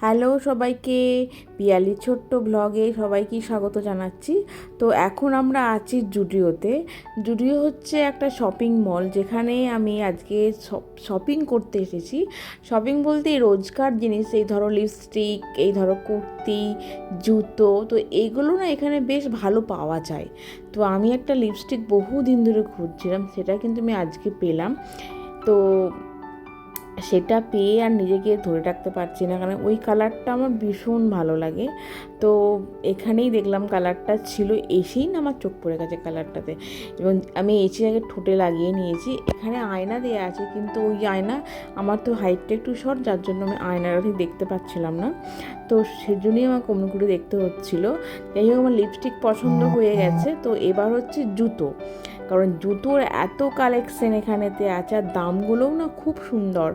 Hello সবাইকে, পিয়ালির ছোট্ট ব্লগে সবাইকে স্বাগত জানাচ্ছি। তো এখন আমরা আছি জুডিওতে। জুডিও হচ্ছে একটা শপিং মল, যেখানে আমি আজকে শপিং করতে এসেছি। শপিং বলতে রোজকার জিনিস, এই ধরো লিপস্টিক, এই ধরো কুর্তি, জুতো, তো এইগুলো না এখানে বেশ ভালো পাওয়া যায়। তো আমি একটা লিপস্টিক বহুদিন ধরে খুঁজছিলাম, সেটা কিন্তু আমি আজকে পেলাম। তো সেটা পেয়ে আর নিজেকে ধরে রাখতে পারছি না, কারণ ওই কালারটা আমার ভীষণ ভালো লাগে। তো এখানেই দেখলাম কালারটা ছিল, এসেই না আমার চোখ পড়ে গেছে কালারটাতে, এবং আমি এসে আগে ঠোঁটে লাগিয়ে নিয়েছি। এখানে আয়না দেওয়া আছে, কিন্তু ওই আয়না, আমার তো হাইটটা একটু শর্ট, যার জন্য আমি আয়নাটা ঠিক দেখতে পাচ্ছিলাম না। তো সেজন্যই আমার কমন করে দেখতে হচ্ছিলো। যাই হোক, আমার লিপস্টিক পছন্দ হয়ে গেছে। তো এবার হচ্ছে জুতো, কারণ জুতোর এত কালেকশন এখানেতে আছে, আর দামগুলোও না খুব সুন্দর,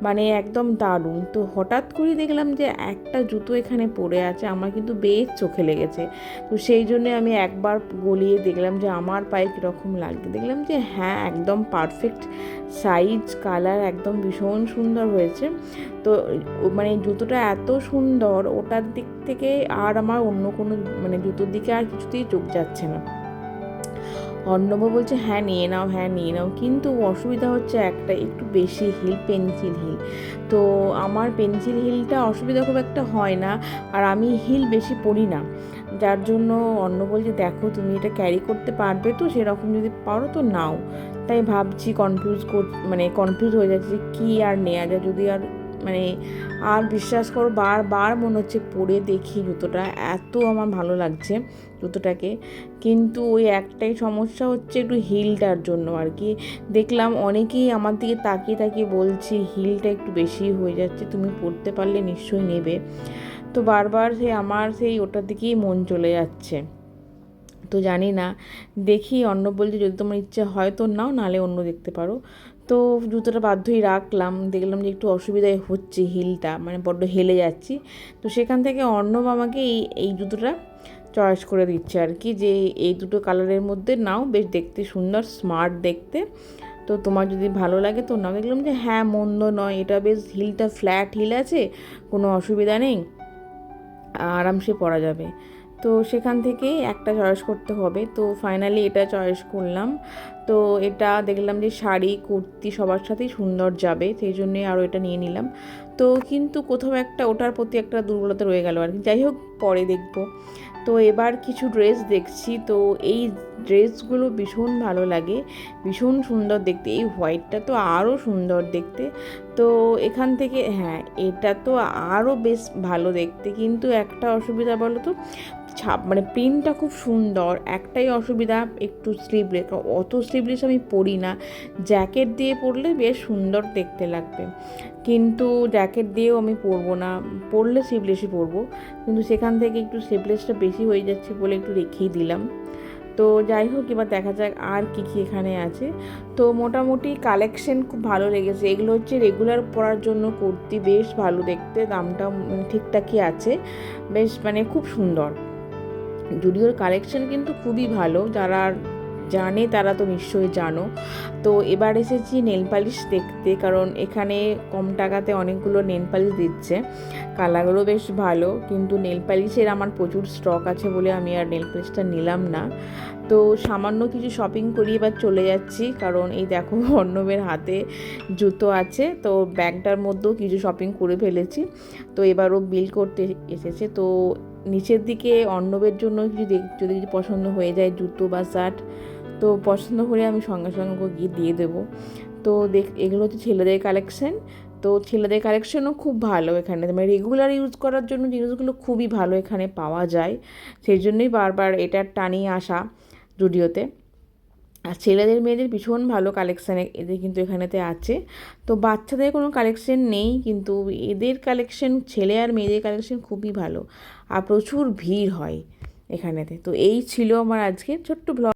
মানে একদম দারুণ। তো হঠাৎ করে দেখলাম যে একটা জুতো এখানে পড়ে আছে, আমার কিন্তু বেশ চোখে লেগেছে। তো সেই জন্যে আমি একবার গলিয়ে দেখলাম যে আমার পায়ে কীরকম লাগবে। দেখলাম যে হ্যাঁ, একদম পারফেক্ট সাইজ, কালার একদম ভীষণ সুন্দর হয়েছে। তো মানে জুতোটা এত সুন্দর, ওটার দিক থেকে আর আমার অন্য কোনো মানে জুতোর দিকে আর কিছুতেই চোখ যাচ্ছে না। অর্ণব বলছে হ্যাঁ নিয়ে নাও, হ্যাঁ নিয়ে নাও, কিন্তু অসুবিধা হচ্ছে একটা, একটু বেশি হিল, পেন্সিল হিল। তো আমার পেন্সিল হিলটা অসুবিধা খুব একটা হয় না, আর আমি হিল বেশি পরি না, যার জন্য অর্ণব বলছে দেখো তুমি এটা ক্যারি করতে পারবে, তো সেরকম যদি পারো তো নাও। তাই ভাবছি, কনফিউজ হয়ে যাচ্ছে যে কী আর নেওয়া যায়, যদি আর মানে আর বিশ্বাস করো বারবার মনে হচ্ছে পরে দেখি জুতোটা, এত আমার ভালো লাগছে জুতোটাকে। কিন্তু ওই একটাই সমস্যা হচ্ছে একটু হিলটার জন্য আর কি। দেখলাম অনেকেই আমার দিকে তাকিয়ে তাকিয়ে বলছে হিলটা একটু বেশি হয়ে যাচ্ছে, তুমি পরতে পারলে নিশ্চয়ই নেবে। তো বারবার আমার সেই ওটার দিকেই মন চলে যাচ্ছে। তো জানি না, দেখি, অন্য বলছে যদি তোমার ইচ্ছে হয় তো নাও, নাহলে অন্য দেখতে পারো। তো জুতোটা বাধ্যই রাখলাম, দেখলাম যে একটু অসুবিধাই হচ্ছে, হিলটা মানে বড্ড হেলে যাচ্ছি। তো সেখান থেকে অর্ণব আমাকে এই জুতোটা চয়েস করে দিচ্ছে আর কি, যে এই দুটো কালারের মধ্যে নাও, বেশ দেখতে সুন্দর, স্মার্ট দেখতে। তো তোমার যদি ভালো লাগে তো নাও। দেখলাম যে হ্যাঁ, মন্দ নয়, এটা বেশ হিলটা ফ্ল্যাট হিল আছে, কোনো অসুবিধা নেই, আরামসে পরা যাবে। তো সেখান থেকেই একটা চয়েস করতে হবে। তো ফাইনালি এটা চয়েস করলাম। তো এটা দেখলাম যে শাড়ি, কুর্তি সবার সাথেই সুন্দর যাবে, সেই জন্যই আরও এটা নিয়ে নিলাম। তো কিন্তু কোথাও একটা ওটার প্রতি একটা দুর্বলতা রয়ে গেল আর কি, যাই হোক পরে দেখবো। তো এবার কিছু ড্রেস দেখছি, তো এই ড্রেসগুলো ভীষণ ভালো লাগে, ভীষণ সুন্দর দেখতে। এই হোয়াইটটা তো আরও সুন্দর দেখতে। তো এখান থেকে হ্যাঁ, এটা তো আরও বেশ ভালো দেখতে, কিন্তু একটা অসুবিধা বলো তো, মানে প্রিন্টটা খুব সুন্দর, একটাই অসুবিধা একটু স্লিভলেস, অত স্লিভলেস আমি পরি না, জ্যাকেট দিয়ে পরলে বেশ সুন্দর দেখতে লাগবে, কিন্তু জ্যাকেট দিয়েও আমি পরবো না, পরলে স্লিভলেসই পরবো। কিন্তু সেখান থেকে একটু স্লিভলেসটা বেশি হয়ে যাচ্ছে বলে একটু রেখেই দিলাম। তো যাই হোক, এবার দেখা যাক আর কী কী এখানে আছে। তো মোটামুটি কালেকশন খুব ভালো লেগেছে। এগুলো হচ্ছে রেগুলার পরার জন্য কুর্তি, বেশ ভালো দেখতে, দামটা ঠিকঠাকই আছে, বেশ মানে খুব সুন্দর। জুডিওর কালেকশন কিন্তু খুবই ভালো, যারা জানে তারা তো নিশ্চয়ই জানো। তো এবার এসেছি নেল পালিশ দেখতে, কারণ এখানে কম টাকাতে অনেকগুলো নেল পালিশ দিচ্ছে, কালারগুলো বেশ ভালো, কিন্তু নেল পালিশের আমার প্রচুর স্টক আছে বলে আমি আর নেল পালিশটা নিলাম না। তো সামান্য কিছু শপিং করি, এবার চলে যাচ্ছি, কারণ এই দেখো অর্ণবের হাতে জুতো আছে, তো ব্যাগটার মধ্যেও কিছু শপিং করে ফেলেছি। তো এবারও বিল করতে এসেছে। তো নিচের দিকে অর্ণবের জন্য যদি কিছু পছন্দ হয়ে যায়, জুতো বা শার্ট, তো পছন্দ করে আমি সঙ্গে সঙ্গে ওকে গিয়ে দিয়ে দেবো। তো এগুলো হচ্ছে ছেলেদের কালেকশন। তো ছেলেদের কালেকশনও খুব ভালো এখানে, মানে রেগুলার ইউজ করার জন্য জিনিসগুলো খুবই ভালো এখানে পাওয়া যায়, সেই জন্যই বারবার এটার টানিয়ে আসা জুডিওতে। আর ছেলেদের মেয়েদের ভীষণ ভালো কালেকশান এদের কিন্তু এখানেতে আছে। তো বাচ্চাদের কোনো কালেকশন নেই, কিন্তু এদের কালেকশন, ছেলে আর মেয়েদের কালেকশন খুবই ভালো, আর প্রচুর ভিড় হয় এখানেতে। তো এই ছিল আমার আজকে ছোট্ট ব্লগ।